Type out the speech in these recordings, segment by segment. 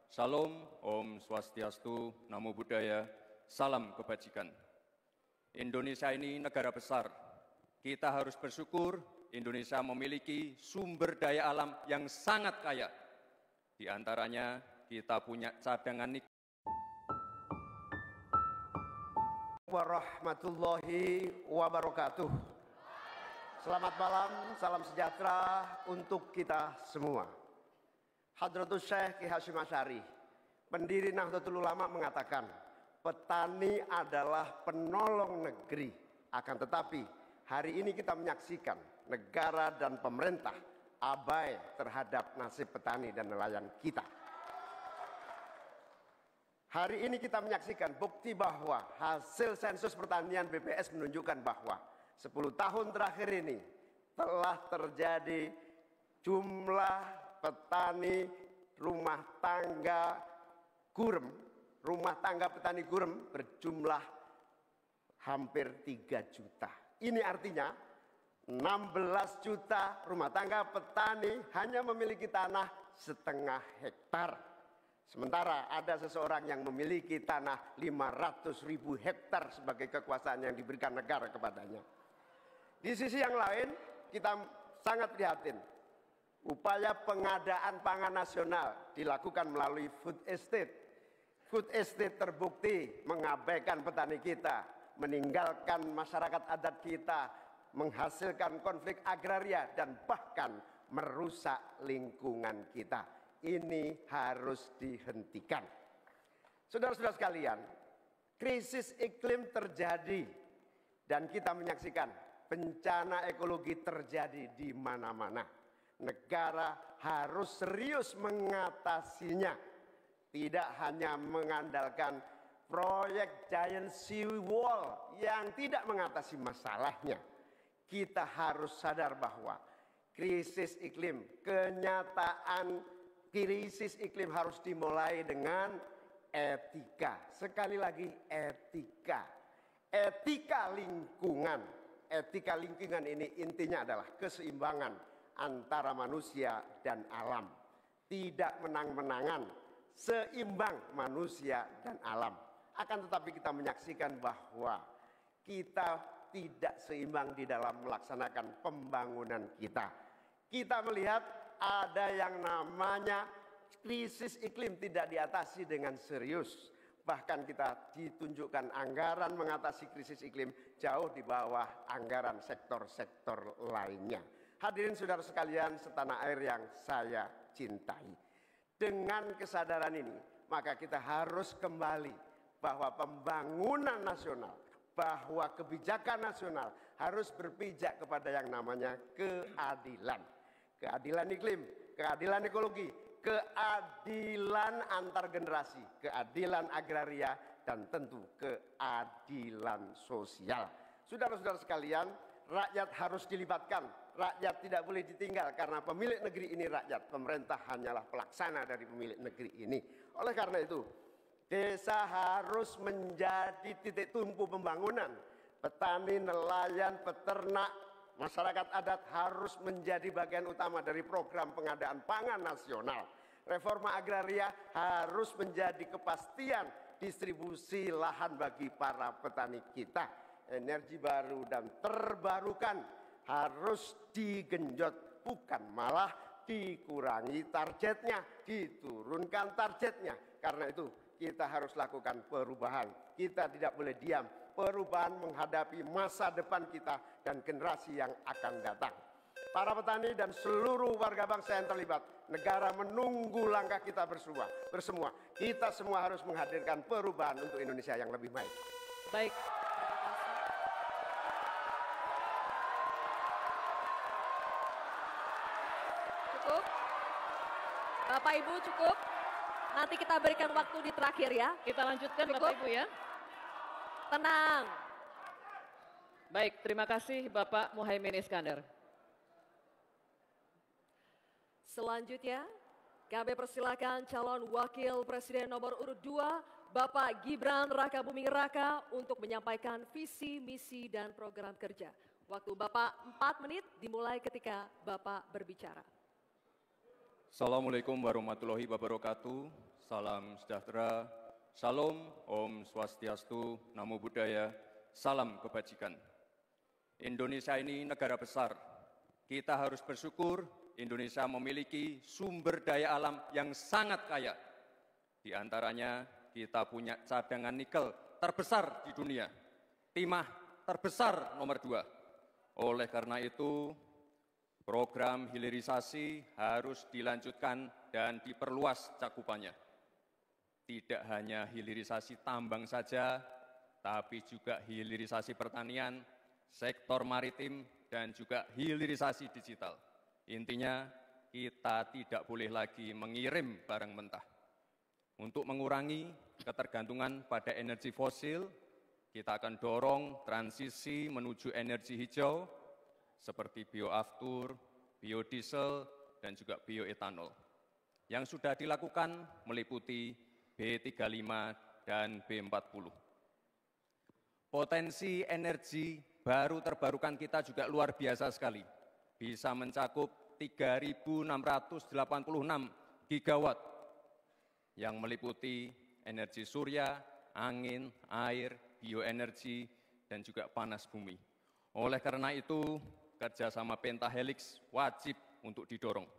Salam, Om Swastiastu, Namo Buddhaya, salam kebajikan. Indonesia ini negara besar. Kita harus bersyukur Indonesia memiliki sumber daya alam yang sangat kaya. Di antaranya kita punya cadangan nikel. Warahmatullahi wabarakatuh. Selamat malam, salam sejahtera untuk kita semua. Hadratus Syekh Ki Hasyim Asy'ari, pendiri Nahdlatul Ulama, mengatakan, petani adalah penolong negeri. Akan tetapi, hari ini kita menyaksikan negara dan pemerintah abai terhadap nasib petani dan nelayan kita. Hari ini kita menyaksikan bukti bahwa hasil sensus pertanian BPS menunjukkan bahwa 10 tahun terakhir ini telah terjadi jumlah petani rumah tangga petani gurem berjumlah hampir 3 juta. Ini artinya 16 juta rumah tangga petani hanya memiliki tanah setengah hektar. Sementara ada seseorang yang memiliki tanah 500.000 hektar sebagai kekuasaan yang diberikan negara kepadanya. Di sisi yang lain, kita sangat prihatin. Upaya pengadaan pangan nasional dilakukan melalui food estate. Food estate terbukti mengabaikan petani kita, meninggalkan masyarakat adat kita, menghasilkan konflik agraria, dan bahkan merusak lingkungan kita. Ini harus dihentikan. Saudara-saudara sekalian, krisis iklim terjadi dan kita menyaksikan bencana ekologi terjadi di mana-mana. Negara harus serius mengatasinya. Tidak hanya mengandalkan proyek giant sea wall yang tidak mengatasi masalahnya. Kita harus sadar bahwa krisis iklim, kenyataan krisis iklim harus dimulai dengan etika. Sekali lagi, etika. Etika lingkungan. Etika lingkungan ini intinya adalah keseimbangan antara manusia dan alam. Tidak menang-menangan, seimbang manusia dan alam. Akan tetapi kita menyaksikan bahwa kita tidak seimbang di dalam melaksanakan pembangunan kita. Kita melihat ada yang namanya krisis iklim tidak diatasi dengan serius. Bahkan kita ditunjukkan anggaran mengatasi krisis iklim jauh di bawah anggaran sektor-sektor lainnya. Hadirin saudara sekalian setanah air yang saya cintai. Dengan kesadaran ini, maka kita harus kembali bahwa pembangunan nasional, bahwa kebijakan nasional harus berpijak kepada yang namanya keadilan. Keadilan iklim, keadilan ekologi, keadilan antar generasi, keadilan agraria, dan tentu keadilan sosial. Saudara-saudara sekalian, rakyat harus dilibatkan. Rakyat tidak boleh ditinggal karena pemilik negeri ini rakyat. Pemerintah hanyalah pelaksana dari pemilik negeri ini. Oleh karena itu, desa harus menjadi titik tumpu pembangunan. Petani, nelayan, peternak, masyarakat adat harus menjadi bagian utama dari program pengadaan pangan nasional. Reforma agraria harus menjadi kepastian distribusi lahan bagi para petani kita. Energi baru dan terbarukan harus digenjot, bukan malah dikurangi targetnya, diturunkan targetnya. Karena itu kita harus lakukan perubahan. Kita tidak boleh diam. Perubahan menghadapi masa depan kita dan generasi yang akan datang. Para petani dan seluruh warga bangsa yang terlibat, negara menunggu langkah kita bersemua. Kita semua harus menghadirkan perubahan untuk Indonesia yang lebih baik. Baik. Cukup? Bapak Ibu cukup? Nanti kita berikan waktu di terakhir ya. Kita lanjutkan Cukup? Bapak Ibu ya. Tenang. Baik, terima kasih Bapak Muhaimin Iskandar. Selanjutnya, kami persilakan calon wakil presiden nomor urut 2, Bapak Gibran Rakabuming Raka untuk menyampaikan visi, misi, dan program kerja. Waktu Bapak 4 menit dimulai ketika Bapak berbicara. Assalamualaikum warahmatullahi wabarakatuh. salam sejahtera, Salam, Om Swastiastu, Namo Buddhaya, salam kebajikan. Indonesia ini negara besar. Kita harus bersyukur Indonesia memiliki sumber daya alam yang sangat kaya. Di antaranya kita punya cadangan nikel terbesar di dunia, timah terbesar nomor 2. Oleh karena itu, program hilirisasi harus dilanjutkan dan diperluas cakupannya. Tidak hanya hilirisasi tambang saja, tapi juga hilirisasi pertanian, sektor maritim, dan juga hilirisasi digital. Intinya, kita tidak boleh lagi mengirim barang mentah. Untuk mengurangi ketergantungan pada energi fosil, kita akan dorong transisi menuju energi hijau, seperti bioaftur, biodiesel, dan juga bioetanol. Yang sudah dilakukan meliputi B35 dan B40. Potensi energi baru terbarukan kita juga luar biasa sekali. Bisa mencakup 3.686 gigawatt yang meliputi energi surya, angin, air, bioenergi, dan juga panas bumi. Oleh karena itu, kerjasama Pentahelix wajib untuk didorong.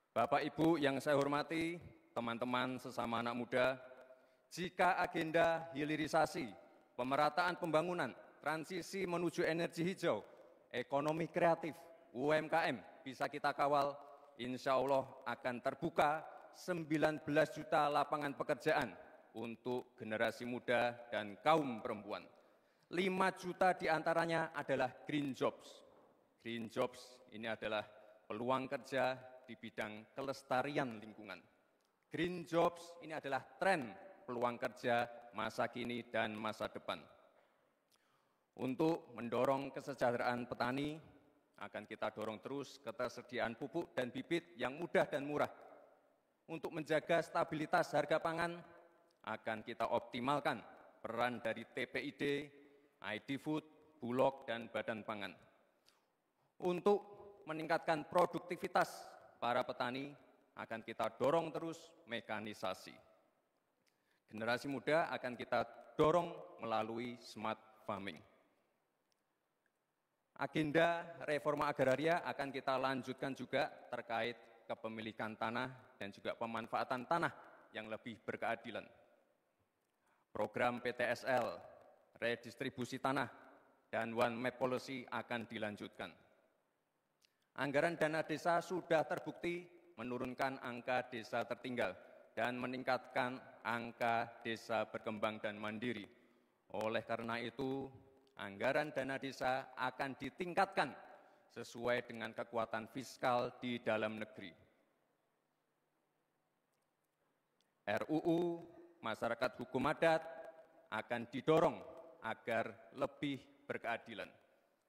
Bapak Ibu yang saya hormati, teman-teman sesama anak muda, jika agenda hilirisasi, pemerataan pembangunan, transisi menuju energi hijau, ekonomi kreatif, UMKM bisa kita kawal, insya Allah akan terbuka 19 juta lapangan pekerjaan untuk generasi muda dan kaum perempuan. 5 juta diantaranya adalah green jobs. Green jobs ini adalah peluang kerja di bidang kelestarian lingkungan. Green jobs ini adalah tren peluang kerja masa kini dan masa depan. Untuk mendorong kesejahteraan petani, akan kita dorong terus ketersediaan pupuk dan bibit yang mudah dan murah. Untuk menjaga stabilitas harga pangan, akan kita optimalkan peran dari TPID, ID Food, Bulog, dan Badan Pangan. Untuk meningkatkan produktivitas para petani, akan kita dorong terus mekanisasi. Generasi muda akan kita dorong melalui smart farming. Agenda reforma agraria akan kita lanjutkan juga terkait kepemilikan tanah dan juga pemanfaatan tanah yang lebih berkeadilan. Program PTSL, redistribusi tanah, dan One Map Policy akan dilanjutkan. Anggaran dana desa sudah terbukti menurunkan angka desa tertinggal dan meningkatkan angka desa berkembang dan mandiri. Oleh karena itu, anggaran dana desa akan ditingkatkan sesuai dengan kekuatan fiskal di dalam negeri. RUU Masyarakat Hukum Adat akan didorong agar lebih berkeadilan.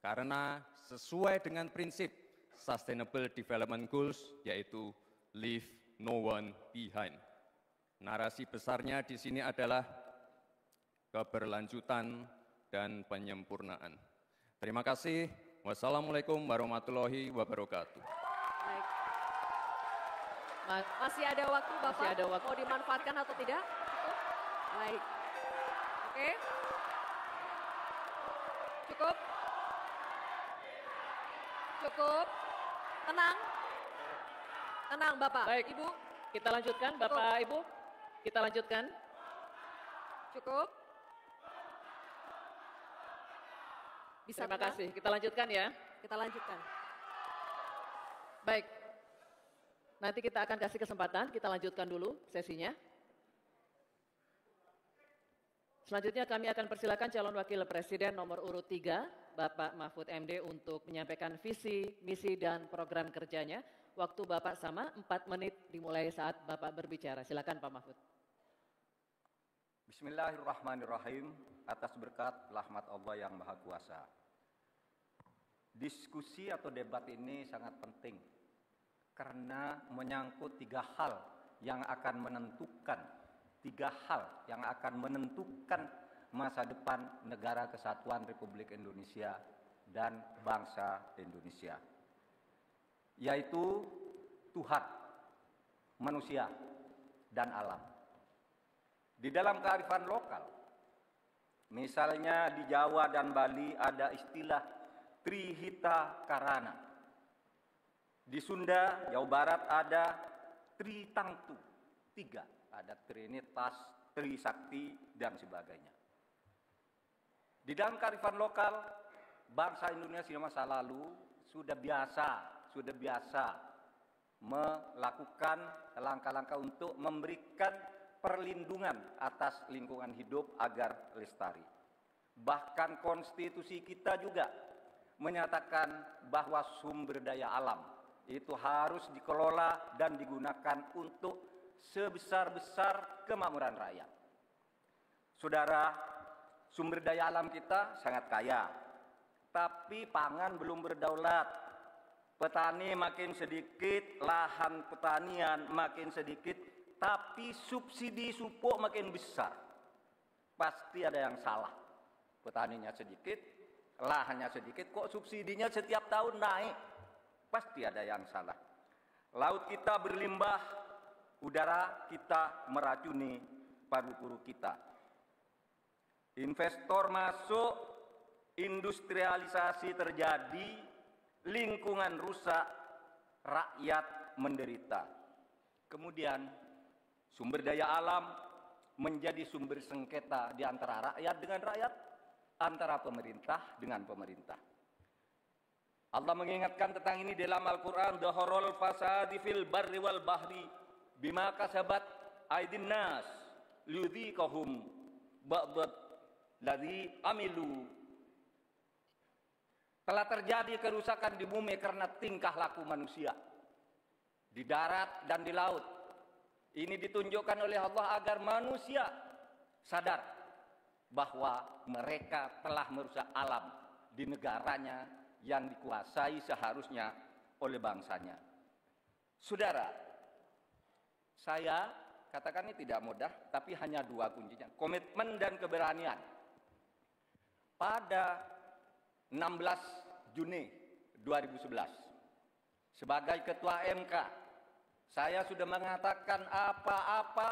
Karena sesuai dengan prinsip Sustainable Development Goals, yaitu Leave No One Behind. Narasi besarnya di sini adalah keberlanjutan dan penyempurnaan. Terima kasih. Wassalamualaikum warahmatullahi wabarakatuh. Baik. Masih ada waktu, Bapak? Masih ada waktu. Mau dimanfaatkan atau tidak? Baik. Oke. Cukup? Cukup? Tenang? Tenang, Bapak. Baik. Ibu? Kita lanjutkan, Bapak, Ibu. Kita lanjutkan. Cukup? Bisa Terima tenang? kasih. Kita lanjutkan ya. Kita lanjutkan. Baik. Nanti kita akan kasih kesempatan, kita lanjutkan dulu sesinya. Selanjutnya kami akan persilakan calon wakil presiden nomor urut 3, Bapak Mahfud MD untuk menyampaikan visi, misi, dan program kerjanya. Waktu Bapak sama, 4 menit dimulai saat Bapak berbicara. Silakan Pak Mahfud. Bismillahirrahmanirrahim, atas berkat rahmat Allah yang Maha Kuasa. Diskusi atau debat ini sangat penting karena menyangkut 3 hal yang akan menentukan, 3 hal yang akan menentukan masa depan negara kesatuan Republik Indonesia dan bangsa Indonesia, yaitu Tuhan, manusia, dan alam. Di dalam kearifan lokal, misalnya di Jawa dan Bali ada istilah Trihita Karana. Di Sunda, Jawa Barat ada Tritangtu, 3. Ada Trinitas, Trisakti, dan sebagainya. Di dalam kearifan lokal, bangsa Indonesia di masa lalu sudah biasa melakukan langkah-langkah untuk memberikan perlindungan atas lingkungan hidup agar lestari. Bahkan konstitusi kita juga menyatakan bahwa sumber daya alam itu harus dikelola dan digunakan untuk sebesar-besar kemakmuran rakyat. Saudara, sumber daya alam kita sangat kaya, tapi pangan belum berdaulat. Petani makin sedikit, lahan pertanian makin sedikit, tapi subsidi pupuk makin besar. Pasti ada yang salah. Petaninya sedikit, lahannya sedikit, kok subsidinya setiap tahun naik? Pasti ada yang salah. Laut kita berlimbah, udara kita meracuni paru-paru kita. Investor masuk, industrialisasi terjadi, lingkungan rusak, rakyat menderita. Kemudian sumber daya alam menjadi sumber sengketa di antara rakyat dengan rakyat, antara pemerintah dengan pemerintah. Allah mengingatkan tentang ini dalam Al-Quran, Dhaharul fasadi fil barri wal bahri bima kasabat aydin nas liyudhiqahum ba'dad ladzi amilu. Telah terjadi kerusakan di bumi karena tingkah laku manusia, di darat dan di laut. Ini ditunjukkan oleh Allah agar manusia sadar bahwa mereka telah merusak alam di negaranya yang dikuasai seharusnya oleh bangsanya. Saudara, saya katakan ini tidak mudah, tapi hanya 2 kuncinya, komitmen dan keberanian. Pada 16 Juni 2011, sebagai Ketua MK, saya sudah mengatakan apa-apa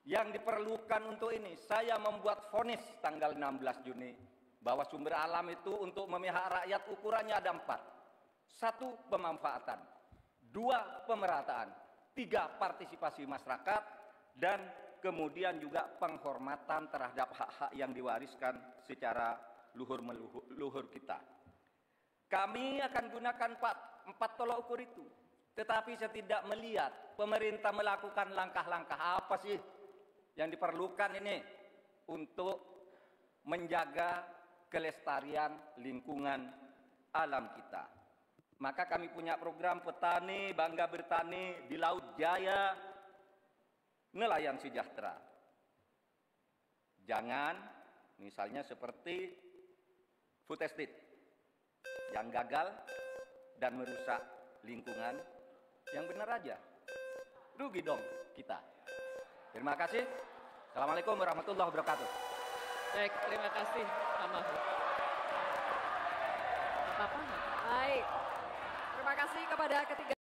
yang diperlukan untuk ini. Saya membuat vonis tanggal 16 Juni bahwa sumber alam itu untuk memihak rakyat ukurannya ada 4. 1, pemanfaatan. 2, pemerataan. 3, partisipasi masyarakat. Dan kemudian juga penghormatan terhadap hak-hak yang diwariskan secara luhur kita. Kami akan gunakan 4 tolok ukur itu. Tetapi saya tidak melihat pemerintah melakukan langkah-langkah apa sih yang diperlukan ini untuk menjaga kelestarian lingkungan alam kita. Maka kami punya program petani bangga bertani di Laut Jaya, nelayan sejahtera. Jangan misalnya seperti food estate yang gagal dan merusak lingkungan. Yang benar aja, rugi dong kita. Terima kasih. Assalamualaikum warahmatullahi wabarakatuh. Baik, terima kasih Pak Mahfud. Baik, terima kasih kepada ketiga